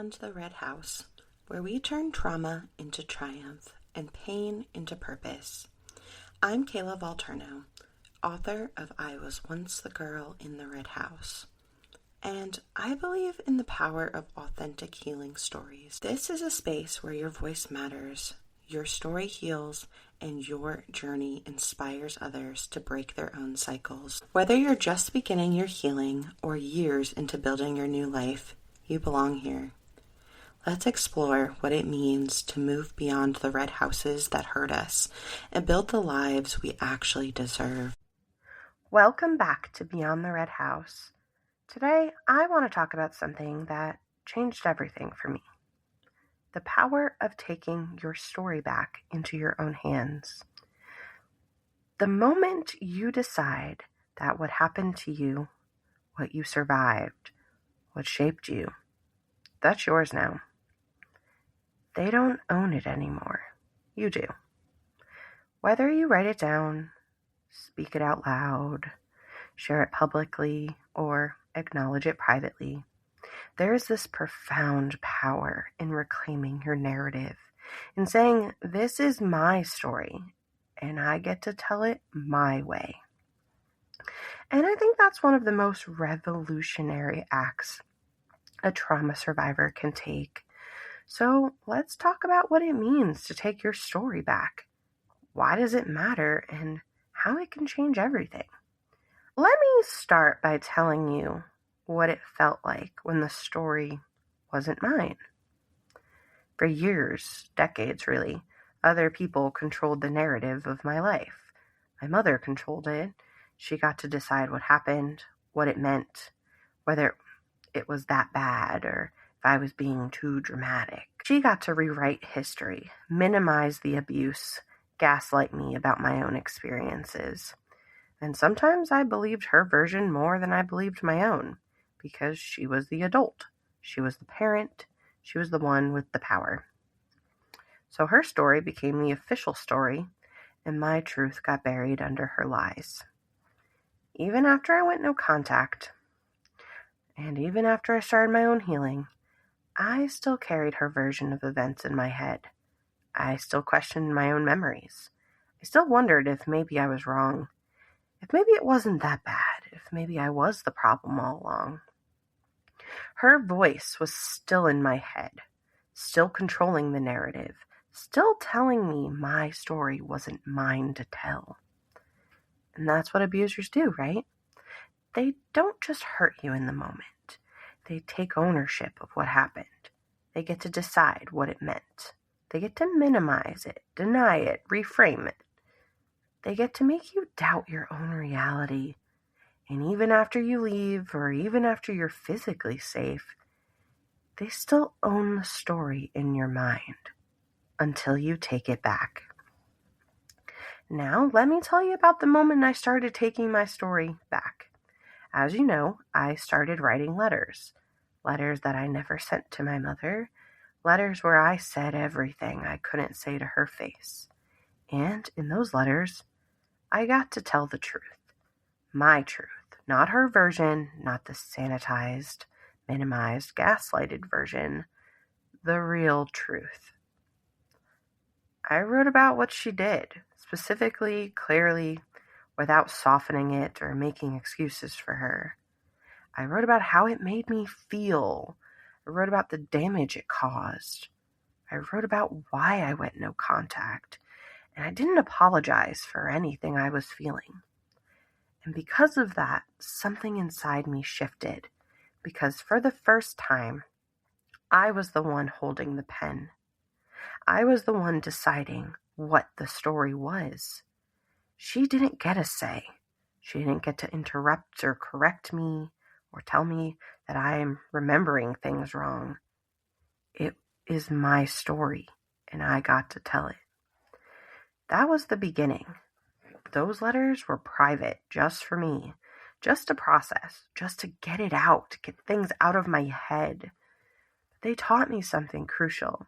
Beyond the Red House, where we turn trauma into triumph and pain into purpose. I'm Kayla Volturno, author of I Was Once the Girl in the Red House, and I believe in the power of authentic healing stories. This is a space where your voice matters, your story heals, and your journey inspires others to break their own cycles. Whether you're just beginning your healing or years into building your new life, you belong here. Let's explore what it means to move beyond the red houses that hurt us and build the lives we actually deserve. Welcome back to Beyond the Red House. Today, I want to talk about something that changed everything for me. The power of taking your story back into your own hands. The moment you decide that what happened to you, what you survived, what shaped you, that's yours now. They don't own it anymore. You do. Whether you write it down, speak it out loud, share it publicly, or acknowledge it privately, there is this profound power in reclaiming your narrative, in saying, this is my story, and I get to tell it my way. And I think that's one of the most revolutionary acts a trauma survivor can take. So let's talk about what it means to take your story back. Why does it matter, and how it can change everything? Let me start by telling you what it felt like when the story wasn't mine. For years, decades really, other people controlled the narrative of my life. My mother controlled it. She got to decide what happened, what it meant, whether it was that bad or if I was being too dramatic. She got to rewrite history, minimize the abuse, gaslight me about my own experiences. And sometimes I believed her version more than I believed my own, because she was the adult. She was the parent. She was the one with the power. So her story became the official story, and my truth got buried under her lies. Even after I went no contact, and even after I started my own healing, I still carried her version of events in my head. I still questioned my own memories. I still wondered if maybe I was wrong, if maybe it wasn't that bad, if maybe I was the problem all along. Her voice was still in my head, still controlling the narrative, still telling me my story wasn't mine to tell. And that's what abusers do, right? They don't just hurt you in the moment. They take ownership of what happened. They get to decide what it meant. They get to minimize it, deny it, reframe it. They get to make you doubt your own reality. And even after you leave, or even after you're physically safe, they still own the story in your mind until you take it back. Now, let me tell you about the moment I started taking my story back. As you know, I started writing letters that I never sent to my mother, letters where I said everything I couldn't say to her face. And in those letters, I got to tell the truth. My truth, not her version, not the sanitized, minimized, gaslighted version, the real truth. I wrote about what she did, specifically, clearly, without softening it or making excuses for her. I wrote about how it made me feel. I wrote about the damage it caused. I wrote about why I went no contact. And I didn't apologize for anything I was feeling. And because of that, something inside me shifted. Because for the first time, I was the one holding the pen. I was the one deciding what the story was. She didn't get a say. She didn't get to interrupt or correct me or tell me that I am remembering things wrong. It is my story, and I got to tell it. That was the beginning. Those letters were private, just for me, just to process, just to get it out, to get things out of my head. They taught me something crucial.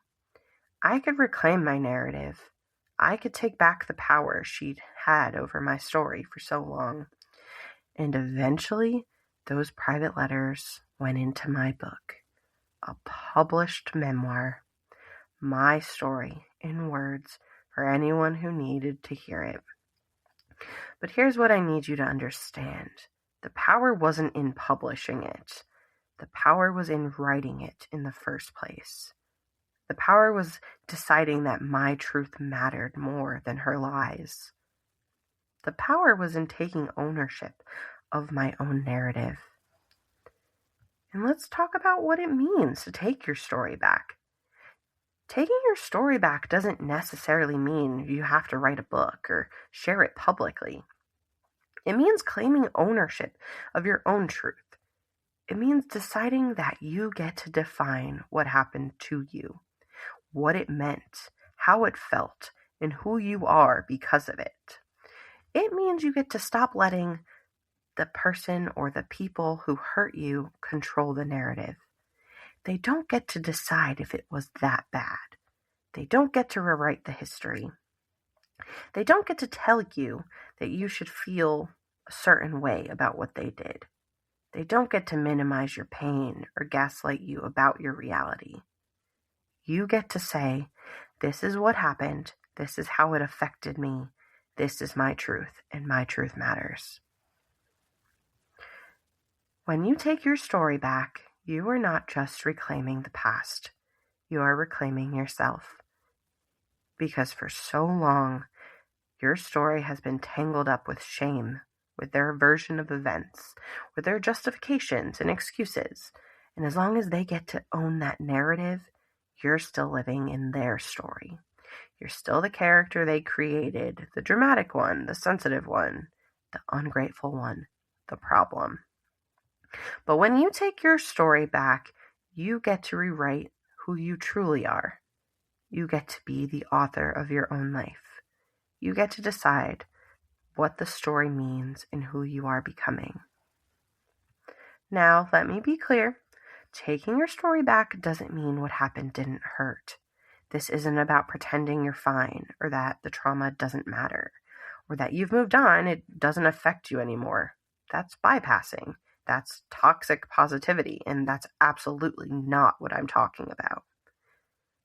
I could reclaim my narrative. I could take back the power she'd had over my story for so long. And eventually, those private letters went into my book. a published memoir, my story in words for anyone who needed to hear it. But here's what I need you to understand. The power wasn't in publishing it. The power was in writing it in the first place. The power was deciding that my truth mattered more than her lies. The power was in taking ownership of my own narrative. And let's talk about what it means to take your story back. Taking your story back doesn't necessarily mean you have to write a book or share it publicly. It means claiming ownership of your own truth. It means deciding that you get to define what happened to you, what it meant, how it felt, and who you are because of it. It means you get to stop letting the person or the people who hurt you control the narrative. They don't get to decide if it was that bad. They don't get to rewrite the history. They don't get to tell you that you should feel a certain way about what they did. They don't get to minimize your pain or gaslight you about your reality. You get to say, this is what happened, this is how it affected me, this is my truth, and my truth matters. When you take your story back, you are not just reclaiming the past, you are reclaiming yourself. Because for so long, your story has been tangled up with shame, with their version of events, with their justifications and excuses. And as long as they get to own that narrative, you're still living in their story. You're still the character they created, the dramatic one, the sensitive one, the ungrateful one, the problem. But when you take your story back, you get to rewrite who you truly are. You get to be the author of your own life. You get to decide what the story means and who you are becoming. Now, let me be clear. Taking your story back doesn't mean what happened didn't hurt. This isn't about pretending you're fine or that the trauma doesn't matter or that you've moved on, it doesn't affect you anymore. That's bypassing. That's toxic positivity, and that's absolutely not what I'm talking about.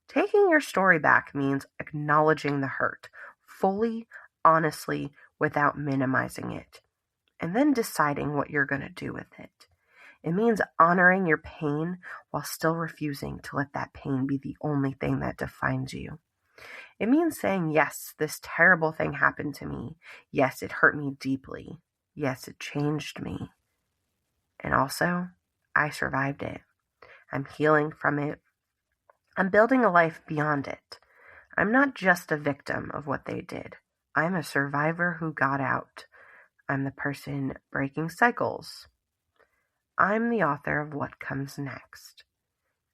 Taking your story back means acknowledging the hurt, fully, honestly, without minimizing it, and then deciding what you're going to do with it. It means honoring your pain while still refusing to let that pain be the only thing that defines you. It means saying, yes, this terrible thing happened to me. Yes, it hurt me deeply. Yes, it changed me. And also, I survived it. I'm healing from it. I'm building a life beyond it. I'm not just a victim of what they did. I'm a survivor who got out. I'm the person breaking cycles. I'm the author of what comes next.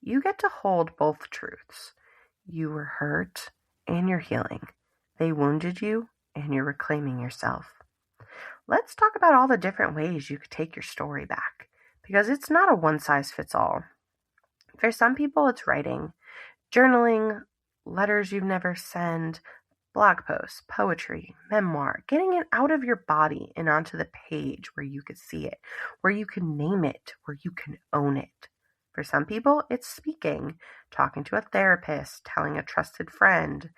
You get to hold both truths. You were hurt and you're healing. They wounded you and you're reclaiming yourself. Let's talk about all the different ways you could take your story back, because it's not a one-size-fits-all. For some people, it's writing, journaling, letters you've never sent, blog posts, poetry, memoir, getting it out of your body and onto the page where you could see it, where you can name it, where you can own it. For some people, it's speaking, talking to a therapist, telling a trusted friend,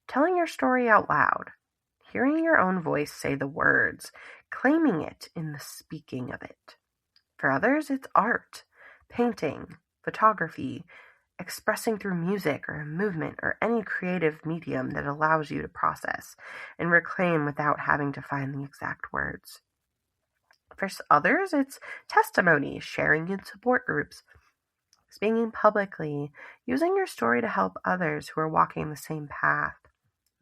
telling your story out loud, hearing your own voice say the words, claiming it in the speaking of it. For others, it's art, painting, photography, expressing through music or movement or any creative medium that allows you to process and reclaim without having to find the exact words. For others, it's testimony, sharing in support groups, speaking publicly, using your story to help others who are walking the same path.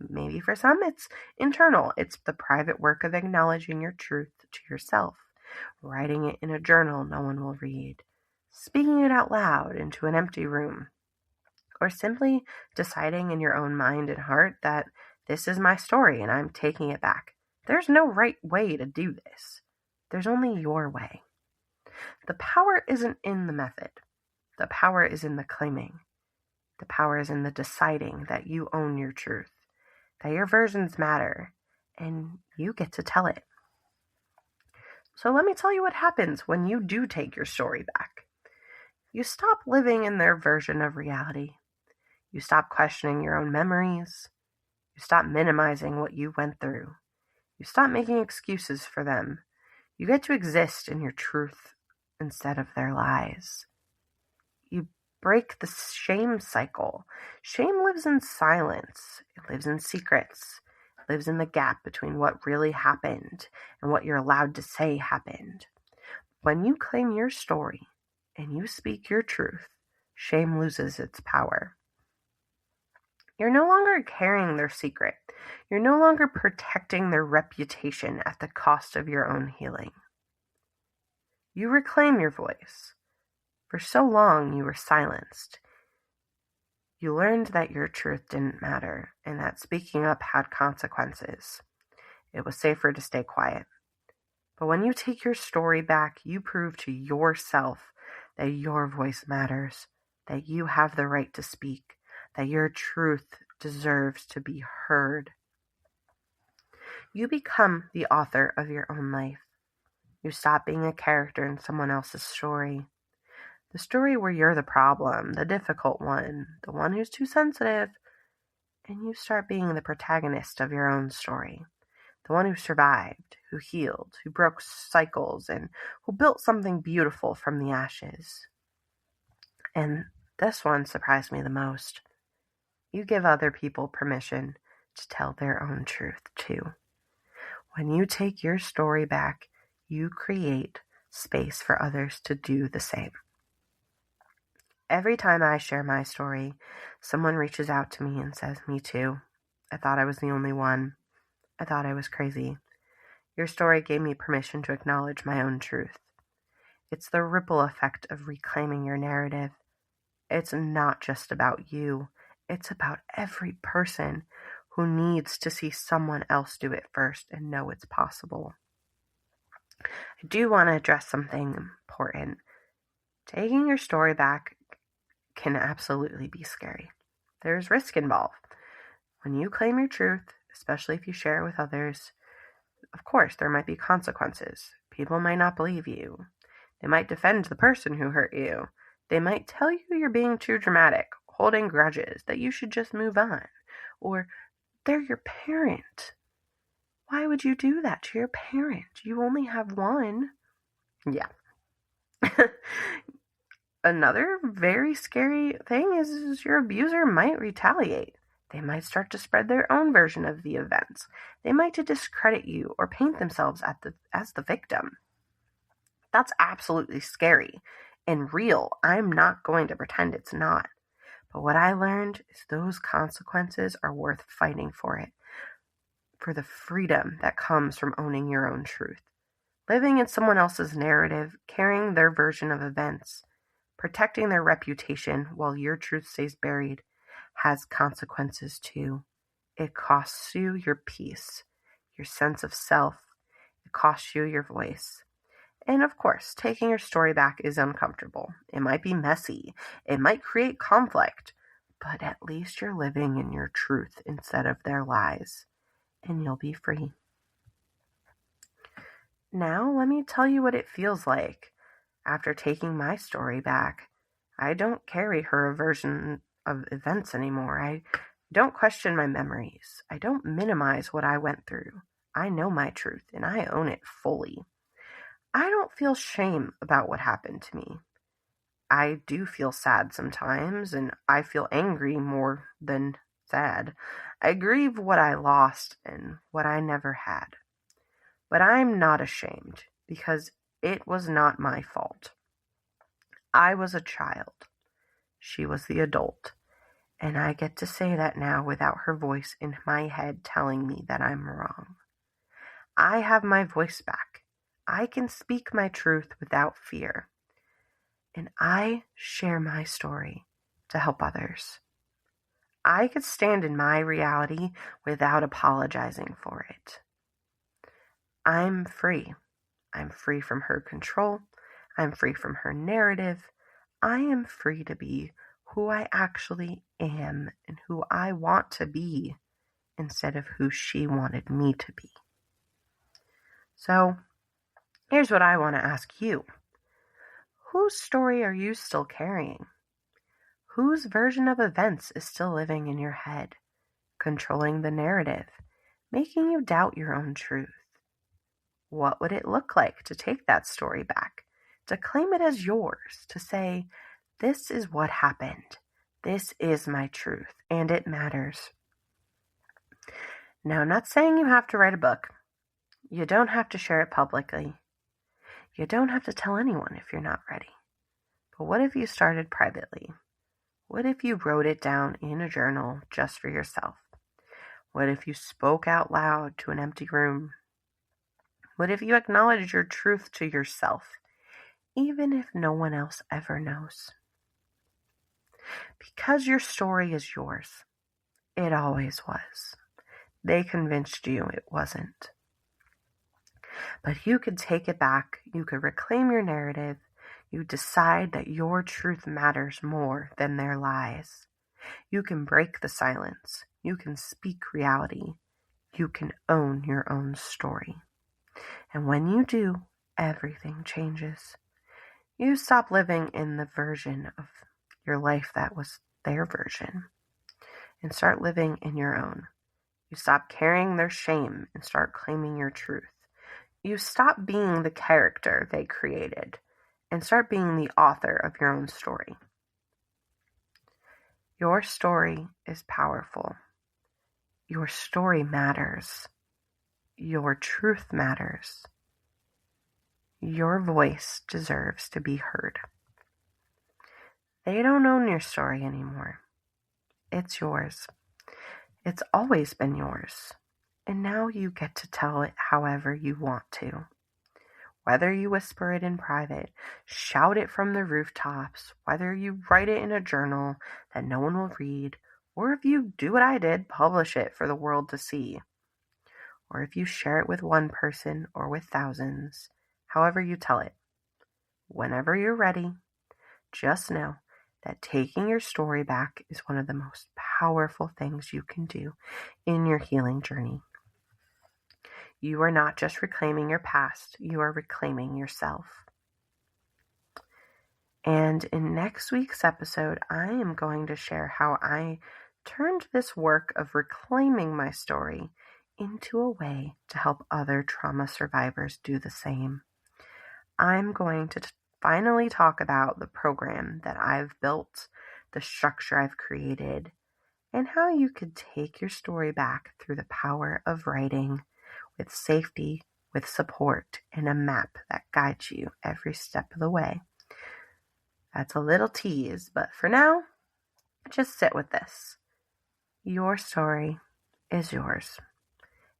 Maybe for some, it's internal. It's the private work of acknowledging your truth to yourself, writing it in a journal no one will read, speaking it out loud into an empty room, or simply deciding in your own mind and heart that this is my story and I'm taking it back. There's no right way to do this. There's only your way. The power isn't in the method. The power is in the claiming. The power is in the deciding that you own your truth, that your versions matter, and you get to tell it. So let me tell you what happens when you do take your story back. You stop living in their version of reality. You stop questioning your own memories. You stop minimizing what you went through. You stop making excuses for them. You get to exist in your truth instead of their lies. You break the shame cycle. Shame lives in silence. It lives in secrets. It lives in the gap between what really happened and what you're allowed to say happened. When you claim your story and you speak your truth, shame loses its power. You're no longer carrying their secret. You're no longer protecting their reputation at the cost of your own healing. You reclaim your voice. For so long, you were silenced. You learned that your truth didn't matter and that speaking up had consequences. It was safer to stay quiet. But when you take your story back, you prove to yourself that your voice matters, that you have the right to speak, that your truth deserves to be heard. You become the author of your own life. You stop being a character in someone else's story. The story where you're the problem, the difficult one, the one who's too sensitive, and you start being the protagonist of your own story. The one who survived, who healed, who broke cycles, and who built something beautiful from the ashes. And this one surprised me the most. You give other people permission to tell their own truth too. When you take your story back, you create space for others to do the same. Every time I share my story, someone reaches out to me and says, "Me too. I thought I was the only one. I thought I was crazy." Your story gave me permission to acknowledge my own truth. It's the ripple effect of reclaiming your narrative. It's not just about you. It's about every person who needs to see someone else do it first and know it's possible. I do want to address something important. Taking your story back can absolutely be scary. There's risk involved. When you claim your truth, especially if you share it with others, of course, there might be consequences. People might not believe you. They might defend the person who hurt you. They might tell you you're being too dramatic, holding grudges, that you should just move on. Or they're your parent. Why would you do that to your parent? You only have one. Yeah. Another very scary thing is your abuser might retaliate. They might start to spread their own version of the events. They might discredit you or paint themselves as the victim. That's absolutely scary and real. I'm not going to pretend it's not. But what I learned is those consequences are worth fighting for it, for the freedom that comes from owning your own truth. Living in someone else's narrative, carrying their version of events, protecting their reputation while your truth stays buried has consequences too. It costs you your peace, your sense of self. It costs you your voice. And of course, taking your story back is uncomfortable. It might be messy. It might create conflict. But at least you're living in your truth instead of their lies. And you'll be free. Now, let me tell you what it feels like. After taking my story back, I don't carry her version of events anymore. I don't question my memories. I don't minimize what I went through. I know my truth, and I own it fully. I don't feel shame about what happened to me. I do feel sad sometimes, and I feel angry more than sad. I grieve what I lost and what I never had. But I'm not ashamed, because it was not my fault. I was a child. She was the adult. And I get to say that now without her voice in my head telling me that I'm wrong. I have my voice back. I can speak my truth without fear. And I share my story to help others. I could stand in my reality without apologizing for it. I'm free. I'm free from her control. I'm free from her narrative. I am free to be who I actually am and who I want to be instead of who she wanted me to be. So, here's what I want to ask you. Whose story are you still carrying? Whose version of events is still living in your head, controlling the narrative, making you doubt your own truth? What would it look like to take that story back, to claim it as yours, to say, this is what happened, this is my truth, and it matters? Now, I'm not saying you have to write a book. You don't have to share it publicly. You don't have to tell anyone if you're not ready. But what if you started privately? What if you wrote it down in a journal just for yourself? What if you spoke out loud to an empty room? What if you acknowledged your truth to yourself, even if no one else ever knows? Because your story is yours. It always was. They convinced you it wasn't. But you could take it back. You could reclaim your narrative. You decide that your truth matters more than their lies. You can break the silence. You can speak reality. You can own your own story. And when you do, everything changes. You stop living in the version of your life that was their version and start living in your own. You stop carrying their shame and start claiming your truth. You stop being the character they created and start being the author of your own story. Your story is powerful. Your story matters. Your truth matters. Your voice deserves to be heard. They don't own your story anymore. It's yours. It's always been yours. And now you get to tell it however you want to. Whether you whisper it in private, shout it from the rooftops, whether you write it in a journal that no one will read, or if you do what I did, publish it for the world to see. Or if you share it with one person or with thousands, however you tell it. Whenever you're ready, just know that taking your story back is one of the most powerful things you can do in your healing journey. You are not just reclaiming your past, you are reclaiming yourself. And in next week's episode, I am going to share how I turned this work of reclaiming my story into a way to help other trauma survivors do the same. I'm going to finally talk about the program that I've built, the structure I've created, and how you could take your story back through the power of writing with safety, with support, and a map that guides you every step of the way. That's a little tease, but for now, just sit with this. Your story is yours,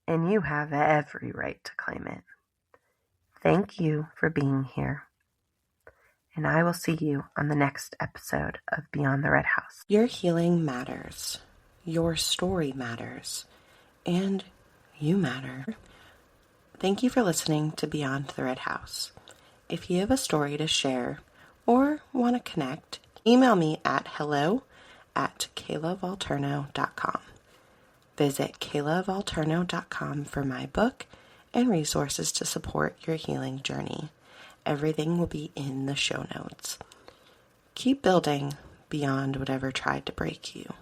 and you have every right to claim it. Thank you for being here, and I will see you on the next episode of Beyond the Red House. Your healing matters. Your story matters. And you matter. Thank you for listening to Beyond the Red House. If you have a story to share or want to connect, email me at hello@kaylavalterno.com. Visit kaylavalterno.com for my book and resources to support your healing journey. Everything will be in the show notes. Keep building beyond whatever tried to break you.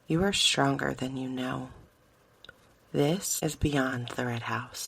You are stronger than you know. This is Beyond the Red House.